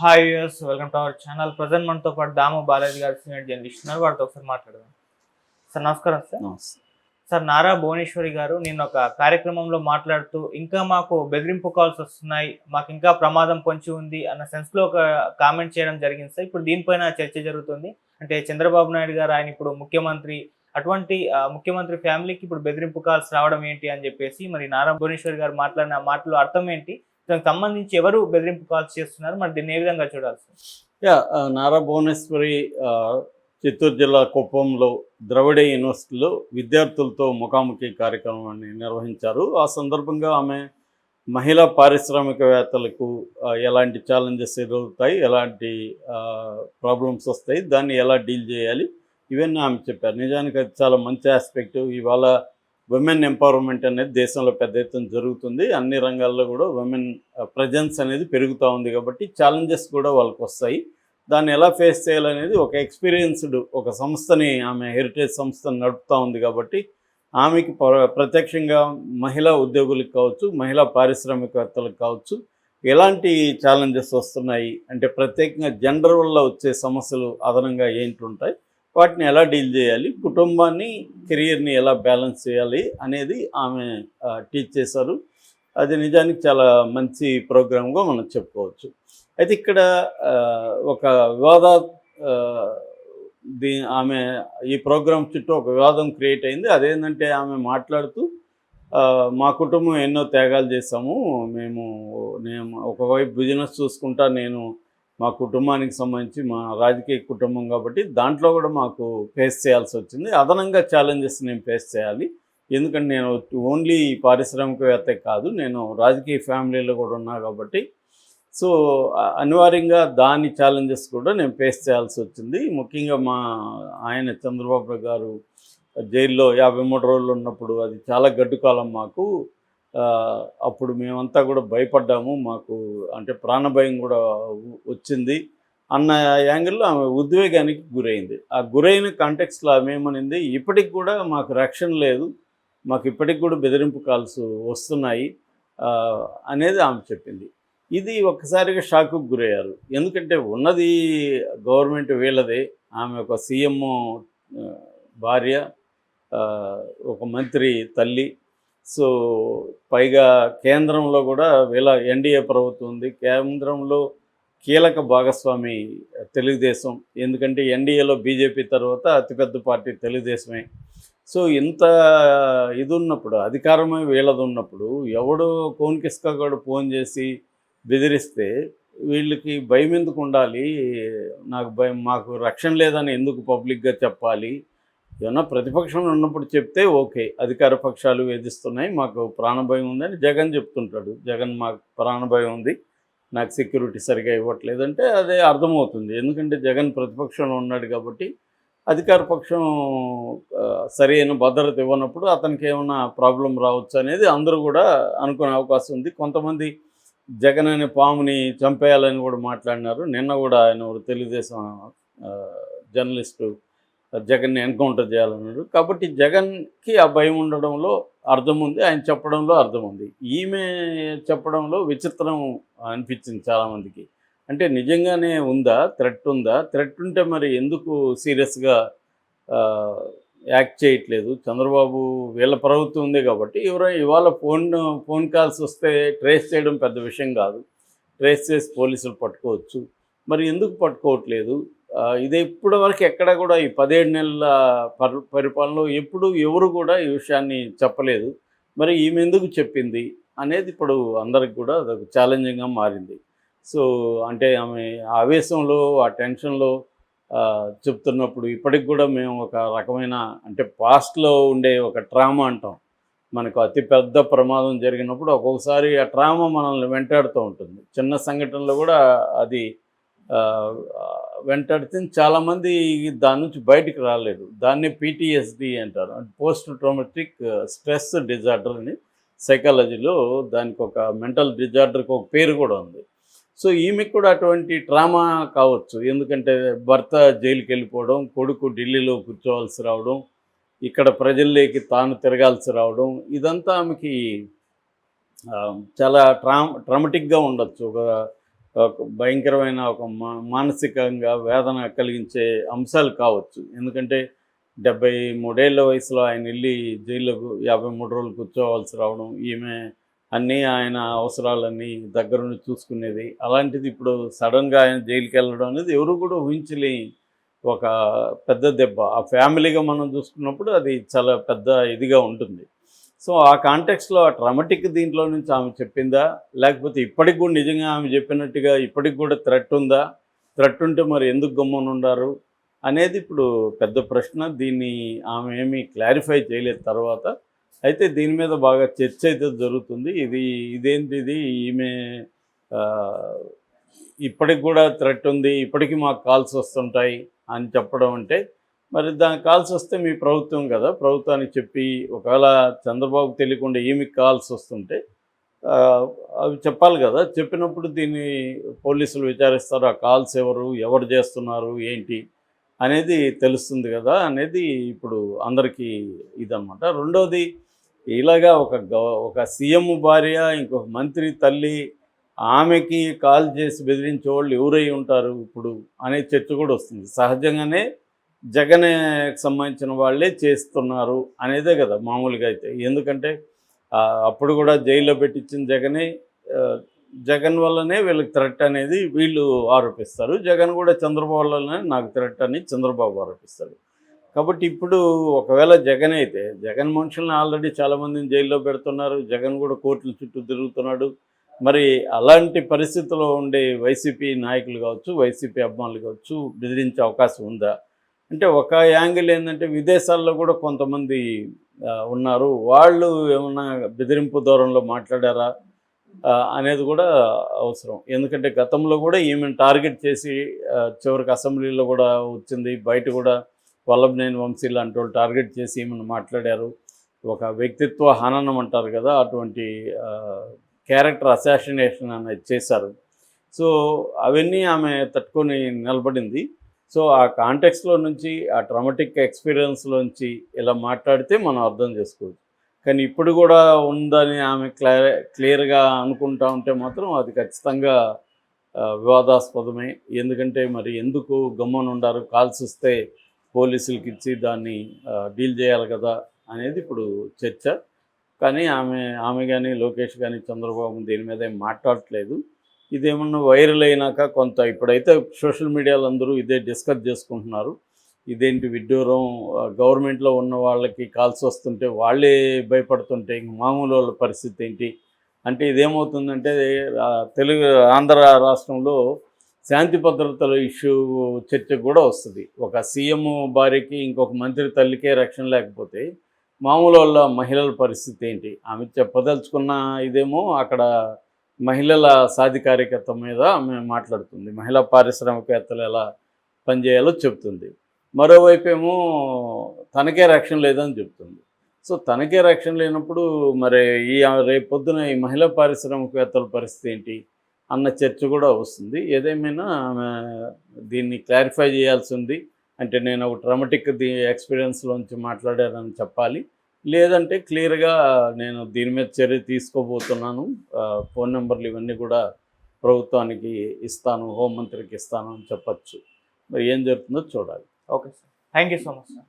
Hi viewers, welcome to our channel. Present మనతో పాటు దాము బాలాజీ గారు సీనియర్ జర్నలిస్ట్ ఉన్నారు. వారితో ఒకసారి మాట్లాడదాం. సార్ నమస్కారం. సార్ నమస్తే. సార్ నారా భువనేశ్వరి గారు నిన్న ఒక కార్యక్రమంలో మాట్లాడుతూ ఇంకా మాకు బెదిరింపు కాల్స్ వస్తున్నాయి, మాకు ఇంకా ప్రమాదం పొంచి ఉంది అన్న సెన్స్లో ఒక కామెంట్ చేయడం జరిగింది. సార్ ఇప్పుడు దీనిపైన చర్చ జరుగుతుంది. అంటే చంద్రబాబు నాయుడు గారు ఆయన ఇప్పుడు ముఖ్యమంత్రి, అటువంటి ముఖ్యమంత్రి ఫ్యామిలీకి ఇప్పుడు బెదిరింపు కాల్స్ రావడం ఏంటి అని చెప్పేసి మరి నారా భువనేశ్వరి గారు మాట్లాడిన మాటలు అర్థం ఏంటి, దానికి సంబంధించి ఎవరు బెదిరింపు కాల్స్ చేస్తున్నారు, మరి దీన్ని ఏ విధంగా చూడాలి సార్? నారా భువనేశ్వరి చిత్తూరు జిల్లా కుప్పంలో ద్రవిడ యూనివర్సిటీలో విద్యార్థులతో ముఖాముఖి కార్యక్రమాన్ని నిర్వహించారు. ఆ సందర్భంగా ఆమె మహిళా పారిశ్రామికవేత్తలకు ఎలాంటి ఛాలెంజెస్ ఎదురవుతాయి, ఎలాంటి ప్రాబ్లమ్స్ వస్తాయి, దాన్ని ఎలా డీల్ చేయాలి, ఇవన్నీ ఆమె చెప్పారు. నిజానికి అది చాలా మంచి ఆస్పెక్ట్. ఇవాళ విమెన్ ఎంపవర్మెంట్ అనేది దేశంలో పెద్ద ఎత్తున జరుగుతుంది. అన్ని రంగాల్లో కూడా విమెన్ ప్రజెన్స్ అనేది పెరుగుతూ ఉంది. కాబట్టి ఛాలెంజెస్ కూడా వాళ్ళకి వస్తాయి. దాన్ని ఎలా ఫేస్ చేయాలనేది ఒక ఎక్స్పీరియన్స్డ్ ఒక సంస్థని, ఆమె హెరిటేజ్ సంస్థను నడుపుతూ ఉంది. కాబట్టి ఆమెకి ప్రత్యక్షంగా మహిళా ఉద్యోగులకు కావచ్చు, మహిళా పారిశ్రామికవేత్తలకు కావచ్చు, ఎలాంటి ఛాలెంజెస్ వస్తున్నాయి అంటే ప్రత్యేకంగా జెండర్ వల్ల వచ్చే సమస్యలు అదనంగా ఏంటి ఉంటాయి, వాటిని ఎలా డీల్ చేయాలి, కుటుంబాన్ని కెరియర్ని ఎలా బ్యాలెన్స్ చేయాలి అనేది ఆమె టీచ్ చేశారు. అది నిజానికి చాలా మంచి ప్రోగ్రామ్గా మనం చెప్పుకోవచ్చు. అయితే ఇక్కడ ఒక వివాద ఆమె ఈ ప్రోగ్రాం చుట్టూ ఒక వివాదం క్రియేట్ అయింది. అదేంటంటే ఆమె మాట్లాడుతూ మా కుటుంబం ఎన్నో త్యాగాలు చేశాము, నేను ఒకవైపు బిజినెస్ చూసుకుంటా, నేను మా కుటుంబానికి సంబంధించి మా రాజకీయ కుటుంబం కాబట్టి దాంట్లో కూడా మాకు ఫేస్ చేయాల్సి వచ్చింది. అదనంగా ఛాలెంజెస్ నేను ఫేస్ చేయాలి, ఎందుకంటే నేను ఓన్లీ పారిశ్రామికవేత్త కాదు, నేను రాజకీయ ఫ్యామిలీలో కూడా ఉన్నా కాబట్టి సో అనివార్యంగా దాని ఛాలెంజెస్ కూడా నేను ఫేస్ చేయాల్సి వచ్చింది. ముఖ్యంగా ఆయన చంద్రబాబు గారు జైల్లో 53 రోజులు ఉన్నప్పుడు అది చాలా గడ్డు కాలం మాకు. అప్పుడు మేమంతా కూడా భయపడ్డాము, మాకు అంటే ప్రాణభయం కూడా వచ్చింది అన్న యాంగిల్లో ఆమె ఉద్వేగానికి గురైంది. ఆ గురైన కాంటెక్స్లో ఆమె ఏమనింది, ఇప్పటికి కూడా మాకు రక్షణ లేదు, మాకు ఇప్పటికి కూడా బెదిరింపు కాల్స్ వస్తున్నాయి అనేది ఆమె చెప్పింది. ఇది ఒక్కసారిగా షాక్కు గురయ్యారు. ఎందుకంటే ఉన్నది గవర్నమెంట్ వీళ్ళదే, ఆమె ఒక సీఎం భార్య, ఒక మంత్రి తల్లి. సో పైగా కేంద్రంలో కూడా వీళ్ళ ఎన్డీఏ ప్రభుత్వం ఉంది. కేంద్రంలో కీలక భాగస్వామి తెలుగుదేశం, ఎందుకంటే ఎన్డీఏలో బీజేపీ తర్వాత అతిపెద్ద పార్టీ తెలుగుదేశమే. సో ఇంత ఇది ఉన్నప్పుడు, అధికారమే వీళ్ళది ఉన్నప్పుడు, ఎవడో కోన్కిస్కా కూడా ఫోన్ చేసి బెదిరిస్తే వీళ్ళకి భయం ఎందుకు ఉండాలి, నాకు భయం, మాకు రక్షణ లేదని ఎందుకు పబ్లిక్గా చెప్పాలి? ఏమన్నా ప్రతిపక్షంలో ఉన్నప్పుడు చెప్తే ఓకే, అధికార పక్షాలు వేధిస్తున్నాయి, మాకు ప్రాణభయం ఉందని జగన్ చెప్తుంటాడు. జగన్ మాకు ప్రాణభయం ఉంది, నాకు సెక్యూరిటీ సరిగా ఇవ్వట్లేదంటే అదే అర్థమవుతుంది. ఎందుకంటే జగన్ ప్రతిపక్షంలో ఉన్నాడు కాబట్టి అధికార పక్షం సరైన భద్రత ఇవ్వనప్పుడు అతనికి ఏమైనా ప్రాబ్లం రావచ్చు అనేది అందరూ కూడా అనుకునే అవకాశం ఉంది. కొంతమంది జగన్ అనే పాముని చంపేయాలని కూడా మాట్లాడినారు. నిన్న కూడా ఆయన తెలుగుదేశం జర్నలిస్టు జగన్ని ఎన్కౌంటర్ చేయాలన్నాడు. కాబట్టి జగన్కి ఆ భయం ఉండడంలో అర్థం ఉంది, ఆయన చెప్పడంలో అర్థం ఉంది. ఈమె చెప్పడంలో విచిత్రం అనిపించింది చాలామందికి. అంటే నిజంగానే ఉందా, థ్రెట్ ఉందా? థ్రెట్ ఉంటే మరి ఎందుకు సీరియస్గా యాక్ట్ చేయట్లేదు? చంద్రబాబు వీళ్ళ ప్రభుత్వం ఉంది కాబట్టి ఇవాళ ఫోన్ కాల్స్ వస్తే ట్రేస్ చేయడం పెద్ద విషయం కాదు, ట్రేస్ చేసి పోలీసులు పట్టుకోవచ్చు. మరి ఎందుకు పట్టుకోవట్లేదు? ఇది ఇప్పటి వరకు ఎక్కడ కూడా ఈ 17 నెలల పరిపాలనలో ఎప్పుడు ఎవరు కూడా ఈ విషయాన్ని చెప్పలేదు. మరి ఈమె ఎందుకు చెప్పింది అనేది ఇప్పుడు అందరికి కూడా అదొక ఛాలెంజింగ్గా మారింది. సో అంటే ఆమె ఆవేశంలో, ఆ టెన్షన్లో చెప్తున్నప్పుడు ఇప్పటికి కూడా మేము ఒక రకమైన అంటే పాస్ట్లో ఉండే ఒక ట్రామా అంటాం, మనకు అతిపెద్ద ప్రమాదం జరిగినప్పుడు ఒక్కొక్కసారి ఆ ట్రామా మనల్ని వెంటాడుతూ ఉంటుంది. చిన్న సంఘటనలో కూడా అది వెంటాడితే చాలామంది దాని నుంచి బయటికి రాలేదు. దాన్ని PTSD అంటారు, పోస్ట్ ట్రామాటిక్ స్ట్రెస్ డిజార్డర్ అని సైకాలజీలో దానికి ఒక మెంటల్ డిజార్డర్కి ఒక పేరు కూడా ఉంది. సో ఈమెకు కూడా అటువంటి ట్రామా కావచ్చు. ఎందుకంటే భర్త జైలుకి వెళ్ళిపోవడం, కొడుకు ఢిల్లీలో కూర్చోవాల్సి రావడం, ఇక్కడ ప్రజల్లోకి తాను తిరగాల్సి రావడం, ఇదంతా ఆమెకి చాలా ట్రామటిక్గా ఉండొచ్చు. ఒక ఒక భయంకరమైన ఒక మానసికంగా వేదన కలిగించే అంశాలు కావచ్చు. ఎందుకంటే 73 వయసులో ఆయన వెళ్ళి జైల్లో 53 రోజులు కూర్చోవాల్సి రావడం, ఈమె అన్నీ ఆయన అవసరాలన్నీ దగ్గరుండి చూసుకునేది. అలాంటిది ఇప్పుడు సడన్‌గా ఆయన జైలుకి వెళ్ళడం అనేది ఎవరు కూడా ఊహించలేని ఒక పెద్ద దెబ్బ. ఆ ఫ్యామిలీగా మనం చూసుకున్నప్పుడు అది చాలా పెద్ద ఇదిగా ఉంటుంది. సో, ఆ కాంటెక్స్‌లో ఆ ట్రామాటిక్ దీంట్లో నుంచి ఆమె చెప్పిందా? లేకపోతే ఇప్పటికి కూడా నిజంగా ఆమె చెప్పినట్టుగా ఇప్పటికి కూడా థ్రెట్ ఉందా? థ్రెట్ ఉంటే మరి ఎందుకు గమ్మునుండారు? అనేది ఇప్పుడు పెద్ద ప్రశ్న. దీన్ని ఆమె ఏమీ క్లారిఫై చేయలేదు తర్వాత. అయితే దీని మీద బాగా చర్చ అయితే జరుగుతుంది. ఇదేంటిది ఈమె ఆహ్, ఇప్పటికి కూడా థ్రెట్ ఉంది. ఇప్పటికి మాకు కాల్స్ వస్తుంటాయి అని చెప్పడం అంటే, మరి దానికి కాల్స్ వస్తే మీ ప్రభుత్వం కదా! ప్రభుత్వానికి చెప్పి ఒకవేళ చంద్రబాబుకి తెలియకుండా ఈమెకి కాల్స్ వస్తుంటే అవి చెప్పాలి కదా! చెప్పినప్పుడు దీన్ని పోలీసులు విచారిస్తారు. ఆ కాల్స్ ఎవరు? ఎవరు చేస్తున్నారు? ఏంటి? అనేది తెలుస్తుంది కదా! అనేది ఇప్పుడు అందరికీ ఇదనమాట. రెండోది ఇలాగా ఒక సీఎం భార్య, ఇంకొక మంత్రి తల్లి, ఆమెకి కాల్ చేసి బెదిరించేవాళ్ళు ఎవరై ఉంటారు ఇప్పుడు అనే చర్చ కూడా వస్తుంది. సహజంగానే జగన్‌కి సంబంధించిన వాళ్ళే చేస్తున్నారు అనేదే కదా మామూలుగా అయితే. ఎందుకంటే అప్పుడు కూడా జైల్లో పెట్టించిన జగనే. ఆహ్, జగన్ వల్లనే వీళ్ళకి థ్రెట్ అనేది వీళ్ళు ఆరోపిస్తారు. జగన్ కూడా చంద్రబాబు వల్లనే నాకు థ్రెట్ అని చంద్రబాబు ఆరోపిస్తాడు. కాబట్టి ఇప్పుడు ఒకవేళ జగన్ అయితే, జగన్ మనుషుల్ని ఆల్రెడీ చాలామందిని జైల్లో పెడుతున్నారు. జగన్ కూడా కోర్టుల చుట్టూ తిరుగుతున్నాడు. మరి అలాంటి పరిస్థితిలో ఉండే వైసీపీ నాయకులు కావచ్చు, వైసీపీ అభిమానులు కావచ్చు బెదిరించే అవకాశం ఉందా? అంటే ఒక యాంగిల్ ఏంటంటే విదేశాల్లో కూడా కొంతమంది ఉన్నారు. వాళ్ళు ఏమన్నా బెదిరింపు ధోరణిలో మాట్లాడారా? అనేది కూడా అవసరం. ఎందుకంటే గతంలో కూడా ఈమెను టార్గెట్ చేసి చివరికి అసెంబ్లీలో కూడా వచ్చింది. బయట కూడా వల్లభనేని వంశీ లాంటి వాళ్ళు టార్గెట్ చేసి ఈమెను మాట్లాడారు. ఒక వ్యక్తిత్వ హననం అంటారు కదా! అటువంటి క్యారెక్టర్ అసాసినేషన్ అనేది చేశారు. సో, అవన్నీ ఆమె తట్టుకొని నిలబడింది. సో, ఆ కాంటెక్స్‌లో నుంచి, ఆ ట్రామాటిక్ ఎక్స్‌పీరియన్స్‌లోంచి ఇలా మాట్లాడితే మనం అర్థం చేసుకోవచ్చు. కానీ ఇప్పుడు కూడా ఉందని ఆమె క్లియర్‌గా అనుకుంటా ఉంటే మాత్రం అది ఖచ్చితంగా వివాదాస్పదమే. ఎందుకంటే మరి ఎందుకు గమ్మునుండారు? కాల్స్ వస్తే పోలీసులకి ఇచ్చి దాన్ని డీల్ చేయాలి కదా! అనేది ఇప్పుడు చర్చ. కానీ ఆమె గాని, లోకేష్ గాని, చంద్రబాబు దీని మీద ఏం మాట్లాడట్లేదు. ఇదేమన్నా వైరల్ అయినాక కొంత ఇప్పుడైతే సోషల్ మీడియాలో అందరూ ఇదే డిస్కస్ చేసుకుంటున్నారు. ఇదేంటి విడ్డూరం, గవర్నమెంట్లో ఉన్న వాళ్ళకి కాల్స్ వస్తుంటే వాళ్ళే భయపడుతుంటే ఇంక మామూలు వాళ్ళ పరిస్థితి ఏంటి? అంటే ఇదేమవుతుందంటే ఆంధ్ర రాష్ట్రంలో శాంతి భద్రతల ఇష్యూ చర్చకు కూడా వస్తుంది. ఒక సీఎం భార్యకి ఇంకొక మంత్రి తల్లికే రక్షణ లేకపోతే మామూలు వాళ్ళ మహిళల పరిస్థితి ఏంటి? ఆమె చెప్పదలుచుకున్న ఇదేమో అక్కడ మహిళల సాధికారికత మీద ఆమె మాట్లాడుతుంది. మహిళా పారిశ్రామికవేత్తలు ఎలా పనిచేయాలో చెప్తుంది. మరోవైపేమో తనకే రక్షణ లేదని చెప్తుంది. సో, తనకే రక్షణ లేనప్పుడు మరి రేపొద్దున ఈ మహిళా పారిశ్రామికవేత్తల పరిస్థితి ఏంటి అన్న చర్చ కూడా వస్తుంది. ఏదేమైనా ఆమె దీన్ని క్లారిఫై చేయాల్సి ఉంది. అంటే నేను ఒక ట్రామాటిక్ ఎక్స్‌పీరియన్స్‌లోంచి మాట్లాడానని చెప్పాలి. లేదంటే క్లియర్‌గా నేను దీని మీద చర్య తీసుకోబోతున్నాను. ఫోన్ నంబర్లు ఇవన్నీ కూడా ప్రభుత్వానికి ఇస్తాను, హోంమంత్రికి ఇస్తాను అని చెప్పొచ్చు. మరి ఏం జరుగుతుందో చూడాలి. Okay sir. Thank you so much sir.